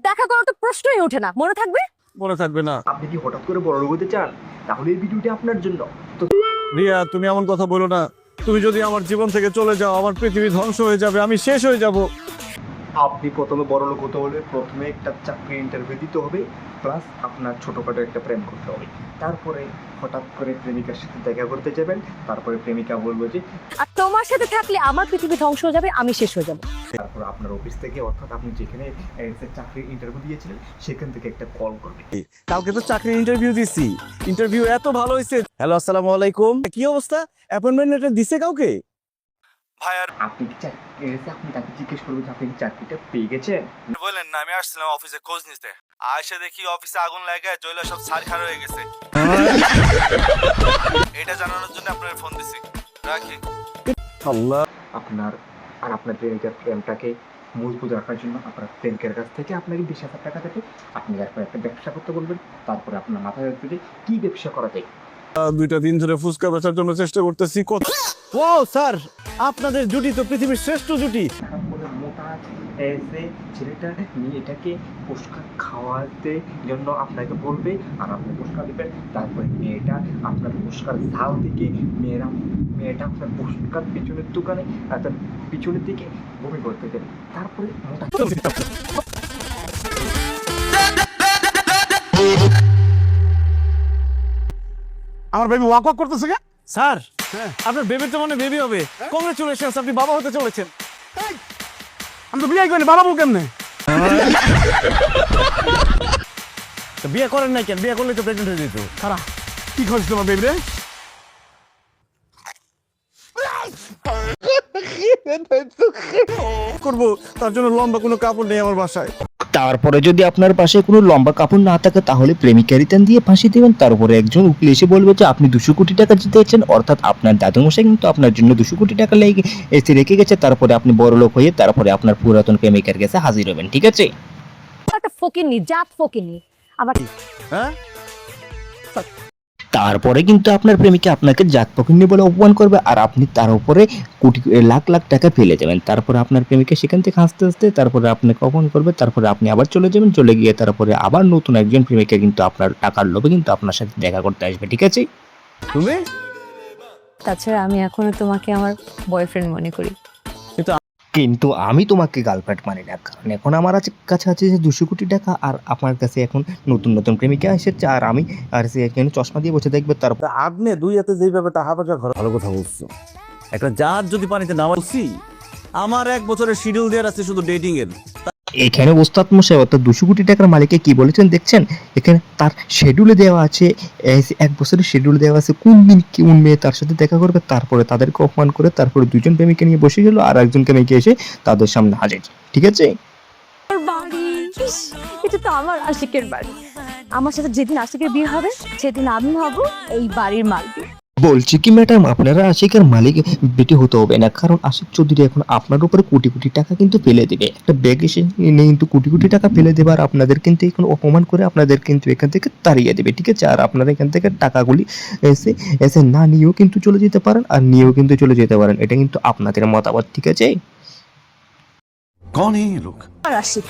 দেখা করার তো প্রশ্নই ওঠে না। মনে থাকবে? মনে থাকবে না। আপনি কি হঠাৎ করে বড় লোক হতে চান? তাহলে এই ভিডিওটি আপনার জন্য। তো রিয়া, তুমি এমন কথা বলো না। তুমি যদি আমার জীবন থেকে চলে যাও, আমার পৃথিবী ধ্বংস হয়ে যাবে, আমি শেষ হয়ে যাব। আপনি প্রথমে বড় লোক হতে হলে প্রথমে একটা চাকরি ইন্টারভিউ দিতে হবে, প্লাস আপনার ছোটোখাটো একটা প্রেম করতে হবে। তারপরে হঠাৎ করে প্রেমিকার সাথে দেখা করতে যাবেন, তারপরে প্রেমিকা বলবে যে, আর তোমার সাথে থাকলে আমার পৃথিবী ধ্বংস হয়ে যাবে, আমি শেষ হয়ে যাব। তারপর আপনার অফিস থেকে, অর্থাৎ আপনি যেখানে চাকরির ইন্টারভিউ দিয়েছিলেন সেখান থেকে একটা কল করবে। কালকে তো চাকরির ইন্টারভিউ দিছি, ইন্টারভিউ এত ভালো হয়েছে। হ্যালো, আসসালামু আলাইকুম। কি অবস্থা? অ্যাপয়েন্টমেন্ট লেটার দিছে কাউকে? ভাই আর আপনি কি আপনি তাকে জিজ্ঞেস করবেন যে আপনি কি চাকরিটা পেয়ে গেছেন। বলেন না, আমি আসছিলাম অফিসে খোঁজ নিতে। আয়সা দেখি অফিসে আগুন লাগে, জয়লা সব ছারখার হয়ে গেছে। এটা জানানোর জন্য আপনার ফোন দিছি। রাখি। আল্লাহ। আপনার প্রেমিকার প্রেমটাকে মজবুত রাখার জন্য আপনার প্রেমিকের কাছ থেকে আপনাকে 20,000 টাকা দেবে। আপনি এরপর একটা ব্যবসা করতে বলবেন। তারপরে আপনার মাথায় রাখবে যে কি ব্যবসা করা যায়। 2টা দিন ধরে ফুচকা বেচার জন্য চেষ্টা করতেছি। ওয়াও স্যার, আপনাদের জুটি তো পৃথিবীর শ্রেষ্ঠ জুটি। তারপরে মোটা এসে ছেলেটা মেয়েটাকে ফুচকা খাওয়াতে জন্য আপনাকে বলবে, আর আপনি ফুচকা দেবেন। তারপরে মেয়েটা আপনার ফুচকার ঝাল থেকে মেয়েটা আপনার ফুচকার পিছনের দোকানে তার পিছনের দিকে বমি করতে দেবে। তারপরে মোটা আমার বেবি ওয়াক ওয়াক করতেছে কে? স্যার, আপনার বেবির তো মনে বেবি হবে। কংগ্রেচুলেশনস, আপনি বাবা হতে চলেছেন। আমি তো বিয়ে করিনি, বাবা বউ কেমনে? বিয়ে করেন নাই কেন? বিয়ে করলে তো প্রেগনেন্ট হয়ে যেত। খারাপ। কি খরচ তোমার বেবি রে? করবো, তার জন্য লম্বা কোনো কাপড় নেই আমার বাসায়। তারপরে যদি আপনার পাশে কোনো লম্বা কাপড় না থাকে তাহলে প্রেমিকা রিটার্ন দিয়ে ফাঁসি দেবেন। তারপরে একজন উকিল এসে বলবে যে আপনি 200 কোটি টাকা জিতেছেন, অর্থাৎ আপনার দাদুমশাই কিন্তু আপনার জন্য 200 কোটি টাকা এসে রেখে গেছে। তারপরে আপনি বড় লোক হয়ে তারপরে আপনার পুরাতন প্রেমিকার কাছে হাজির হবেন। ঠিক আছে? একটা ফকিন্নি, জাত ফকিন্নি। আবার হ্যাঁ, তারপরে কিন্তু আপনার প্রেমিকা আপনাকে জাত পকিনি বলে অপমান করবে, আর আপনি তার উপরে কোটি লাখ লাখ টাকা ফেলে দেবেন। তারপরে আপনার প্রেমিকা সেখান থেকে হাসতে হাসতে তারপরে আপনাকে অপমান করবে। তারপরে আপনি আবার চলে যাবেন, চলে গিয়ে তারপরে আবার নতুন একজন প্রেমিকা কিন্তু আপনার টাকার লোভে কিন্তু আপনার সাথে দেখা করতে আসবে। ঠিক আছে? তুমি তাছাড়া আমি এখনো তোমাকে আমার বয়ফ্রেন্ড মনে করি। কিন্তু আমি তোমাকে গার্লফ্রেন্ড মানি না, কারণ এখন আমার কাছে আছে যে 200 কোটি টাকা, আর আপনার কাছে এখন নতুন নতুন প্রেমিকা এসেছে, আর আমি আর সে এখানে চশমা দিয়ে বসে দেখবে। তারপর আপনি দুই হাতে যেভাবে টাকা পয়সা ঘর ভালো কথা বলছো। একটা জাহাজ যদি পানিতে নামাচ্ছি, আমার 1 বছরের শিডিউল দেওয়ার আছে শুধু ডেটিং এর। এখানে ওস্তাদ মশাই অর্থাৎ 200 কোটি টাকার মালিককে কি বলেছেন দেখছেন? এখানে তার শিডিউলে দেওয়া আছে, 1 বছরের শিডিউল দেওয়া আছে কোন দিন কোন মেয়ে তার সাথে দেখা করবে। তারপরে তাদেরকে অপমান করে তারপরে দুজন প্রেমিকা নিয়ে বসে গেল, আর একজন প্রেমিকা এসে তাদের সামনে হাজির। ঠিক আছে? বাড়ি, এটা তো আমার আশিকের বাড়ি। আমার সাথে যেদিন আশিকের বিয়ে হবে সেদিন আমি হব এই বাড়ির মালিক। বলছি কি ম্যাডাম, আপনারা আশিকের মালিক বেটি হতে হবে না, কারণ আশিক চৌধুরী এখন আপনার উপরে কোটি কোটি টাকা কিন্তু ফেলে দেবে। একটা ব্যাগ এসে নিয়ে কিন্তু কোটি কোটি টাকা ফেলে দেবে, আর আপনাদের কিন্তু এখন অপমান করে আপনাদের কিন্তু এখান থেকে তাড়িয়ে দেবে। ঠিক আছে? আর আপনারা এখান থেকে টাকাগুলি এসে এসে না নিয়েও কিন্তু চলে যেতে পারেন, আর নিয়েও কিন্তু চলে যেতে পারেন। এটা কিন্তু আপনাদের মতামত। ঠিক আছে? कौन है ये लोग? আর আশিক,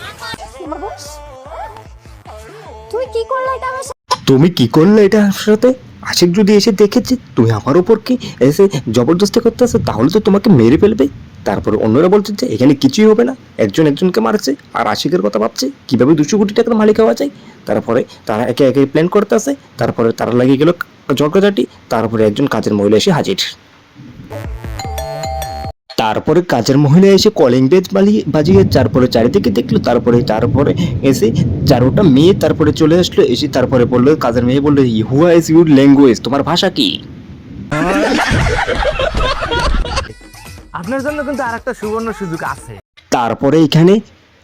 তুই কি করলে এটা আমার সাথে? তুমি কি করলে এটা আমার সাথে? আশিক যদি এসে দেখেছে তুমি আমার উপর কি এসে জবরদস্তি করতে আসে, তাহলে তো তোমাকে মেরে ফেলবে। তারপরে অন্যরা বলছে যে এখানে কিছুই হবে না, একজন একজনকে মারছে, আর আশিকের কথা ভাবছে কিভাবে 200 কোটি টাকার মালিক হওয়া যায়। তারপরে তারা একে একে প্ল্যান করতে আসে, তারপরে তারা লাগিয়ে গেল ঝগড়াঝাটি। তারপরে একজন কাজের মহিলা এসে হাজির। তারপরে কাজের মহিলা এসে কলিং বেল বাজিয়ে তারপরে চারিদিকে দেখলো। তারপরে এসে 4টা মেয়ে তারপরে চলে আসলো, এসে তারপরে বললো, কাজের মেয়ে বললো, হুয়া ইজ ইউর ল্যাঙ্গুয়েজ, তোমার ভাষা কি? আপনার জন্য কিন্তু আরেকটা সুবর্ণ সুযোগ আছে। তারপরে এখানে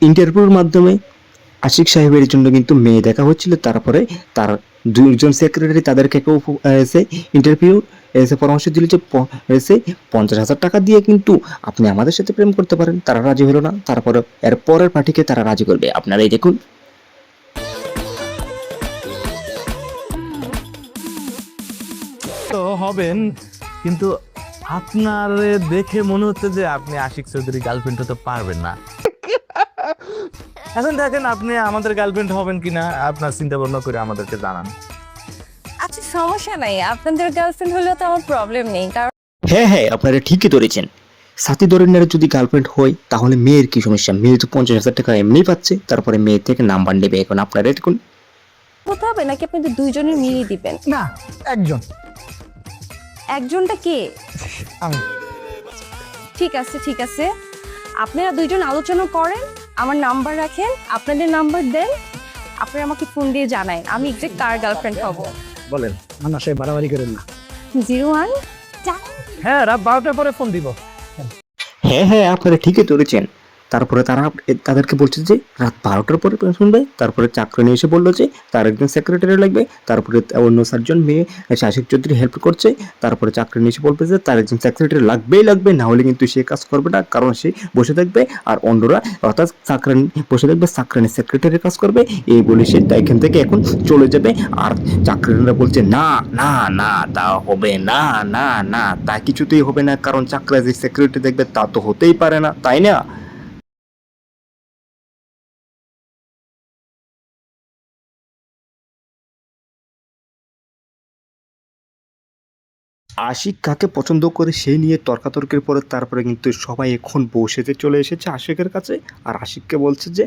ইন্টারভিউর মাধ্যমে আশিক সাহেবের জন্য কিন্তু মেয়ে দেখা হচ্ছিল। তারপরে তার 2জন সেক্রেটারি তাদেরকে এসে ইন্টারভিউ এসে পরামর্শ দিল যে এসে 50,000 টাকা দিয়ে কিন্তু আপনি আমাদের সাথে প্রেম করতে পারেন। তারা রাজি হলো না। তারপরে এর পরের পার্টিকে তারা রাজি করবে। আপনারাই দেখুন। তো হবেন, কিন্তু আপনার দেখে মনে হচ্ছে যে আপনি আশিক চৌধুরী গার্লফ্রেন্ড হতে পারবেন না। এখন দেখেন আপনি আমাদের গার্লফ্রেন্ড হবেন কিনা আপনার চিন্তা ভাবনা করে আমাদেরকে জানান। আচ্ছা সমস্যা নাই, আপনাদের গার্লফ্রেন্ড হলেও তো আমার প্রবলেম নেই, কারণ হ্যাঁ হ্যাঁ, আপনারা ঠিকই ধরেছেন। সাথী ধরনের যদি গার্লফ্রেন্ড হয় তাহলে মেয়ের কি সমস্যা? মেয়ে তো 50,000 টাকা এমনি পাচ্ছে, তারপরে মেয়ের থেকে নাম্বার নেবে। এখন আপনারা দেখুন, হতে হবে নাকি আপনাদের দুইজনের মিলিয়ে দিবেন? না, একজন। একজনটা কে? আমি। ঠিক আছে, আপনারা দুইজন আলোচনা করেন, আমার নাম্বার রাখেন, আপনাদের নাম্বার দেন, আপনারা আমাকে ফোন দিয়ে জানান আমি এক্সাক্ট কার গার্লফ্রেন্ড হব। বলেন। না সে বাড়াবাড়ি করেন না। 01 হ্যাঁ, রাত 12টার পরে ফোন দিব। হ্যাঁ হ্যাঁ, আপনারা ঠিকই ধরেছেন। তারপরে তাদেরকে বলছে যে রাত 12টার পরে শুনবে। তারপরে চাকরানি এসে বললো যে তার একজন সেক্রেটারি লাগবে। তারপরে অন্য 4জন মেয়ে আশিক চৌধুরী হেল্প করছে। তারপরে চাকরানি এসে বলবে যে তার একজন সেক্রেটারি লাগবে, না হলে কিন্তু সে কাজ করবে না, কারণ সে বসে থাকবে আর অন্যরা অর্থাৎ চাকরানি বসে থাকবে, চাকরানি সেক্রেটারি কাজ করবে। এই বলে সে এখান থেকে এখন চলে যাবে। আর চাকরানিরা বলছে না না না, তা হবে না, না না, তা কিছুতেই হবে না, কারণ চাকরা যে সেক্রেটারি দেখবে তা তো হতেই পারে না, তাই না? আশিক কাকে পছন্দ করে সেই নিয়ে তর্কাতর্কের পরে তারপরে কিন্তু সবাই এখন বসেতে চলে এসেছে আশিকের কাছে। আর আশিককে বলছে যে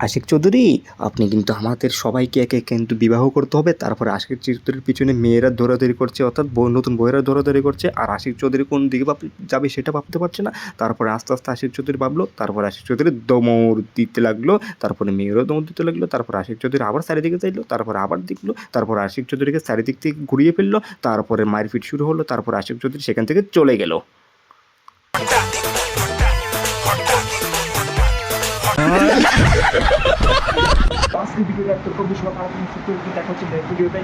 আশিক চৌধুরী, আপনি কিন্তু আমাদের সবাইকে একে কিন্তু বিবাহ করতে হবে। তারপরে আশিক চৌধুরীর পিছনে মেয়েরা দৌড়াদৌড়ি করছে, অর্থাৎ নতুন বউয়েরা দৌড়াদৌড়ি করছে। আর আশিক চৌধুরী কোন দিকে যাবে সেটা ভাবতে পারছে না। তারপরে আস্তে আস্তে আশিক চৌধুরী ভাবলো, তারপরে আশিক চৌধুরী দমড় দিতে লাগলো, তারপরে মেয়েরও দমড় দিতে লাগলো। তারপর আশিক চৌধুরী আবার চারিদিকে চাইলো, তারপরে আবার দেখলো, তারপর আশিক চৌধুরীকে চারিদিক থেকে ঘুরিয়ে ফেললো। তারপরে মারপিট শুরু হলো। তারপর আশিক চৌধুরী সেখান থেকে চলে গেল। আজকের ভিডিওটা এত বেশি ভালো লাগলে দেখা হচ্ছে নেক্সট ভিডিওতে।